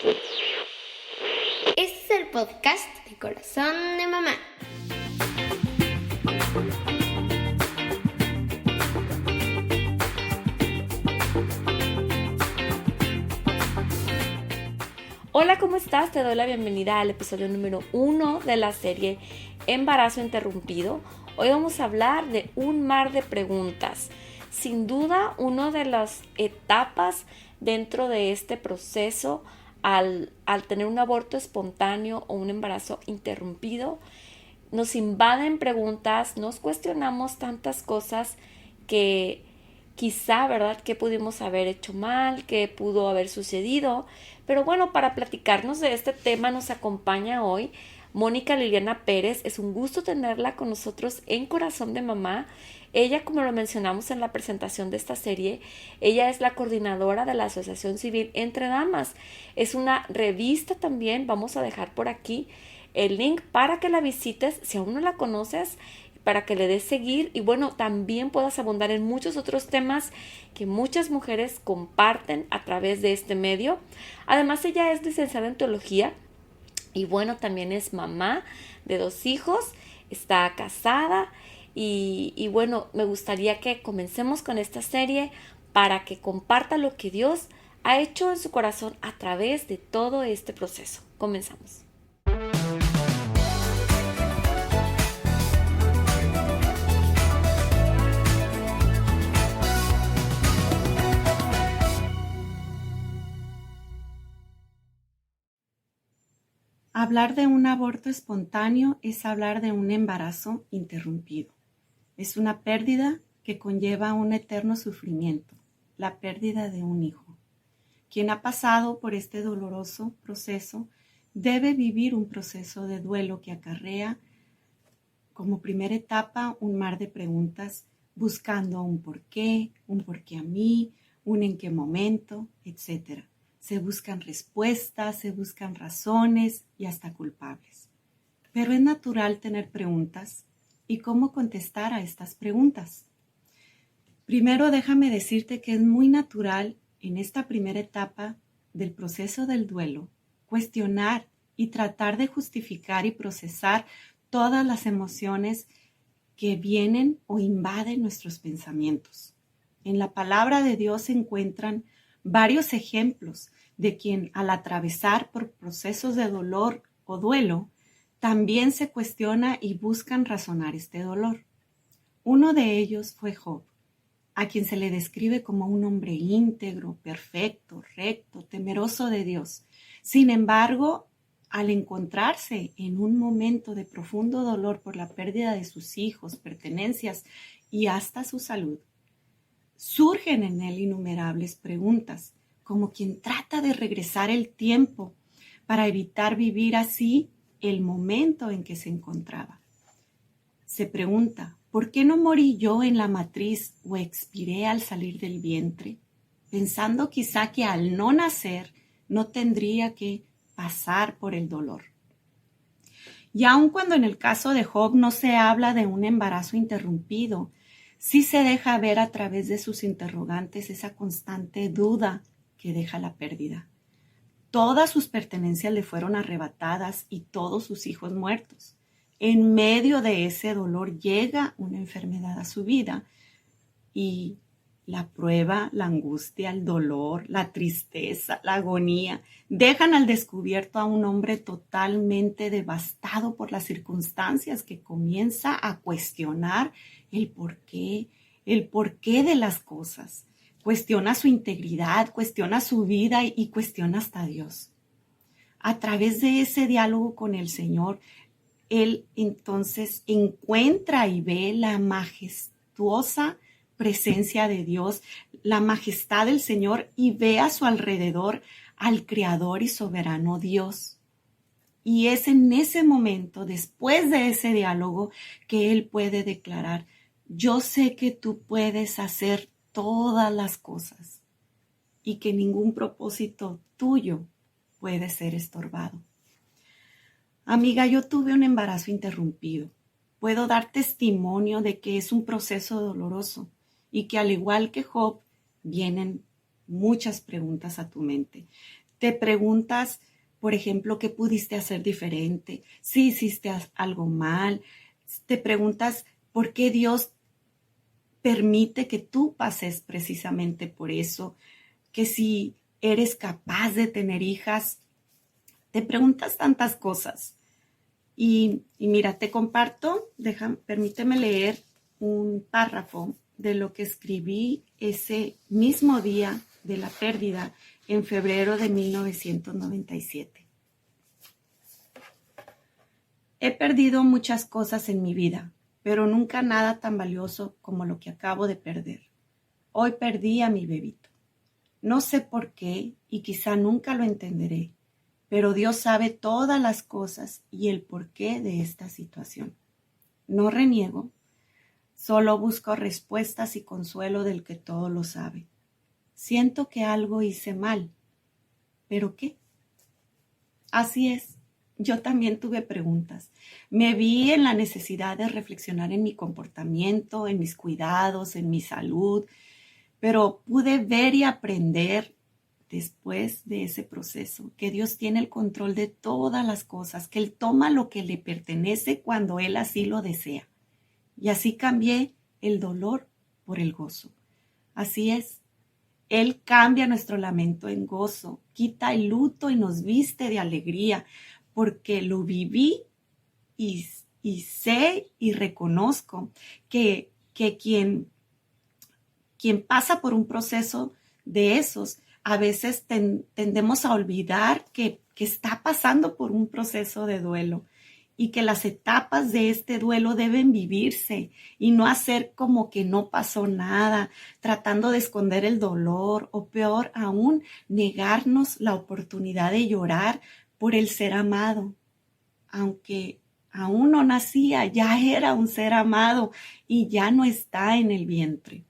Este es el podcast de Corazón de Mamá. Hola, ¿cómo estás? Te doy la bienvenida al episodio número 1 de la serie Embarazo Interrumpido. Hoy vamos a hablar de un mar de preguntas. Sin duda, una de las etapas dentro de este proceso al tener un aborto espontáneo o un embarazo interrumpido, nos invaden preguntas, nos cuestionamos tantas cosas que quizá, ¿verdad?, que pudimos haber hecho mal, que pudo haber sucedido. Pero bueno, para platicarnos de este tema nos acompaña hoy Mónica Liliana Pérez. Es un gusto tenerla con nosotros en Corazón de Mamá. Ella, como lo mencionamos en la presentación de esta serie, ella es la coordinadora de la Asociación Civil Entre Damas. Es una revista también, vamos a dejar por aquí el link para que la visites si aún no la conoces, para que le des seguir y bueno, también puedas abundar en muchos otros temas que muchas mujeres comparten a través de este medio. Además, ella es licenciada en teología y bueno, también es mamá de 2 hijos, está casada y bueno, me gustaría que comencemos con esta serie para que comparta lo que Dios ha hecho en su corazón a través de todo este proceso. Comenzamos. Hablar de un aborto espontáneo es hablar de un embarazo interrumpido. Es una pérdida que conlleva un eterno sufrimiento, la pérdida de un hijo. Quien ha pasado por este doloroso proceso debe vivir un proceso de duelo que acarrea como primera etapa un mar de preguntas buscando un por qué a mí, un en qué momento, etc. Se buscan respuestas, se buscan razones y hasta culpables. Pero es natural tener preguntas y cómo contestar a estas preguntas. Primero déjame decirte que es muy natural en esta primera etapa del proceso del duelo cuestionar y tratar de justificar y procesar todas las emociones que vienen o invaden nuestros pensamientos. En la palabra de Dios se encuentran varios ejemplos de quien al atravesar por procesos de dolor o duelo, también se cuestiona y buscan razonar este dolor. Uno de ellos fue Job, a quien se le describe como un hombre íntegro, perfecto, recto, temeroso de Dios. Sin embargo, al encontrarse en un momento de profundo dolor por la pérdida de sus hijos, pertenencias y hasta su salud, surgen en él innumerables preguntas, como quien trata de regresar el tiempo para evitar vivir así el momento en que se encontraba. Se pregunta, ¿por qué no morí yo en la matriz o expiré al salir del vientre? Pensando quizá que al no nacer no tendría que pasar por el dolor. Y aun cuando en el caso de Job no se habla de un embarazo interrumpido, sí se deja ver a través de sus interrogantes esa constante duda que deja la pérdida. Todas sus pertenencias le fueron arrebatadas y todos sus hijos muertos. En medio de ese dolor llega una enfermedad a su vida y la prueba, la angustia, el dolor, la tristeza, la agonía, dejan al descubierto a un hombre totalmente devastado por las circunstancias que comienza a cuestionar el porqué de las cosas. Cuestiona su integridad, cuestiona su vida y cuestiona hasta a Dios. A través de ese diálogo con el Señor, él entonces encuentra y ve la majestuosa presencia de Dios, la majestad del Señor y ve a su alrededor al Creador y soberano Dios. Y es en ese momento, después de ese diálogo, que él puede declarar, yo sé que tú puedes hacer todas las cosas y que ningún propósito tuyo puede ser estorbado. Amiga, yo tuve un embarazo interrumpido. Puedo dar testimonio de que es un proceso doloroso y que al igual que Job, vienen muchas preguntas a tu mente. Te preguntas, por ejemplo, qué pudiste hacer diferente, si hiciste algo mal. Te preguntas por qué Dios permite que tú pases precisamente por eso, que si eres capaz de tener hijas. Te preguntas tantas cosas. Y mira, te comparto, permíteme leer un párrafo de lo que escribí ese mismo día de la pérdida en febrero de 1997. He perdido muchas cosas en mi vida, pero nunca nada tan valioso como lo que acabo de perder. Hoy perdí a mi bebito. No sé por qué y quizá nunca lo entenderé, pero Dios sabe todas las cosas y el porqué de esta situación. No reniego, solo busco respuestas y consuelo del que todo lo sabe. Siento que algo hice mal, ¿pero qué? Así es, yo también tuve preguntas. Me vi en la necesidad de reflexionar en mi comportamiento, en mis cuidados, en mi salud, pero pude ver y aprender después de ese proceso que Dios tiene el control de todas las cosas, que Él toma lo que le pertenece cuando Él así lo desea. Y así cambié el dolor por el gozo. Así es. Él cambia nuestro lamento en gozo, quita el luto y nos viste de alegría, porque lo viví y sé y reconozco que quien pasa por un proceso de esos, a veces tendemos a olvidar que está pasando por un proceso de duelo y que las etapas de este duelo deben vivirse y no hacer como que no pasó nada, tratando de esconder el dolor o peor aún, negarnos la oportunidad de llorar por el ser amado. Aunque aún no nacía, ya era un ser amado y ya no está en el vientre.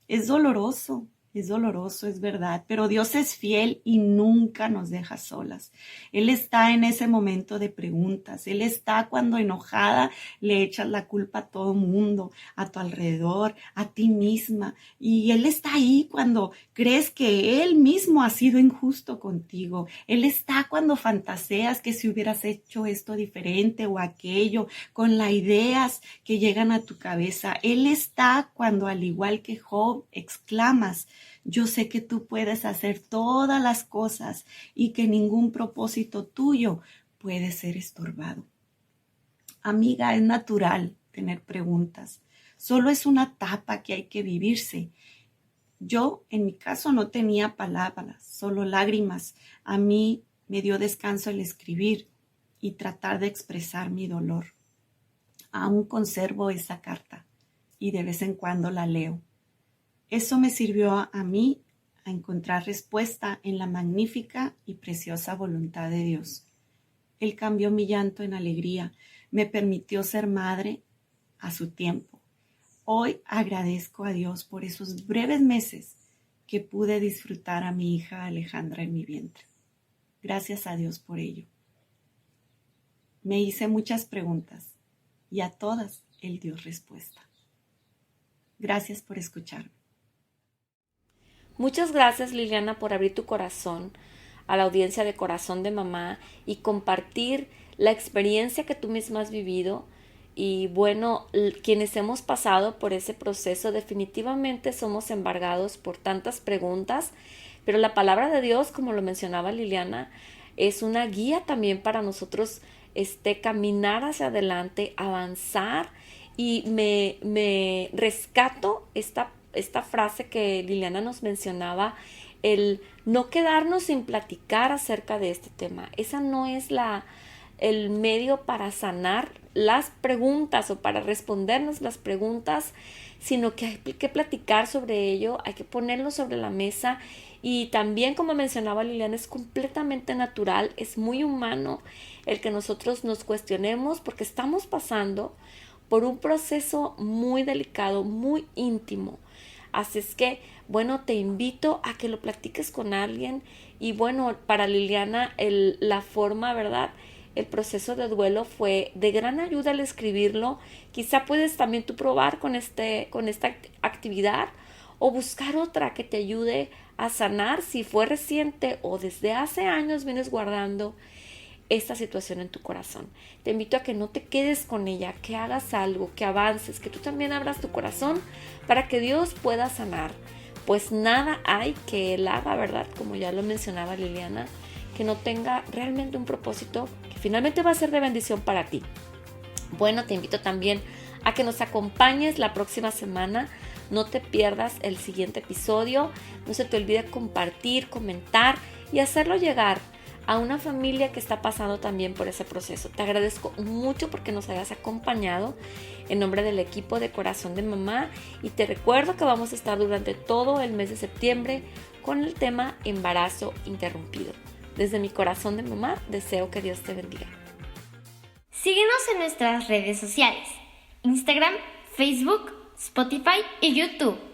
Es doloroso, es verdad, pero Dios es fiel y nunca nos deja solas. Él está en ese momento de preguntas. Él está cuando enojada le echas la culpa a todo mundo, a tu alrededor, a ti misma. Y Él está ahí cuando crees que Él mismo ha sido injusto contigo. Él está cuando fantaseas que si hubieras hecho esto diferente o aquello, con las ideas que llegan a tu cabeza. Él está cuando, al igual que Job, exclamas: yo sé que tú puedes hacer todas las cosas y que ningún propósito tuyo puede ser estorbado. Amiga, es natural tener preguntas. Solo es una etapa que hay que vivirse. Yo, en mi caso, no tenía palabras, solo lágrimas. A mí me dio descanso el escribir y tratar de expresar mi dolor. Aún conservo esa carta y de vez en cuando la leo. Eso me sirvió a mí a encontrar respuesta en la magnífica y preciosa voluntad de Dios. Él cambió mi llanto en alegría, me permitió ser madre a su tiempo. Hoy agradezco a Dios por esos breves meses que pude disfrutar a mi hija Alejandra en mi vientre. Gracias a Dios por ello. Me hice muchas preguntas y a todas Él dio respuesta. Gracias por escucharme. Muchas gracias, Liliana, por abrir tu corazón a la audiencia de Corazón de Mamá y compartir la experiencia que tú misma has vivido. Y bueno, quienes hemos pasado por ese proceso definitivamente somos embargados por tantas preguntas, pero la palabra de Dios, como lo mencionaba Liliana, es una guía también para nosotros caminar hacia adelante, avanzar. Y me rescato esta frase que Liliana nos mencionaba, el no quedarnos sin platicar acerca de este tema. Esa no es el medio para sanar las preguntas o para respondernos las preguntas, sino que hay que platicar sobre ello, hay que ponerlo sobre la mesa. Y también, como mencionaba Liliana, es completamente natural, es muy humano el que nosotros nos cuestionemos porque estamos pasando por un proceso muy delicado, muy íntimo. Así es que, bueno, te invito a que lo platiques con alguien. Y bueno, para Liliana, la forma, ¿verdad? El proceso de duelo fue de gran ayuda al escribirlo. Quizá puedes también tú probar con esta actividad o buscar otra que te ayude a sanar si fue reciente o desde hace años vienes guardando esta situación en tu corazón. Te invito a que no te quedes con ella, que hagas algo, que avances, que tú también abras tu corazón para que Dios pueda sanar. Pues nada hay que Él haga, ¿verdad? Como ya lo mencionaba Liliana, que no tenga realmente un propósito que finalmente va a ser de bendición para ti. Bueno, te invito también a que nos acompañes la próxima semana. No te pierdas el siguiente episodio. No se te olvide compartir, comentar y hacerlo llegar a una familia que está pasando también por ese proceso. Te agradezco mucho porque nos hayas acompañado en nombre del equipo de Corazón de Mamá y te recuerdo que vamos a estar durante todo el mes de septiembre con el tema embarazo interrumpido. Desde mi corazón de mamá deseo que Dios te bendiga. Síguenos en nuestras redes sociales: Instagram, Facebook, Spotify y YouTube.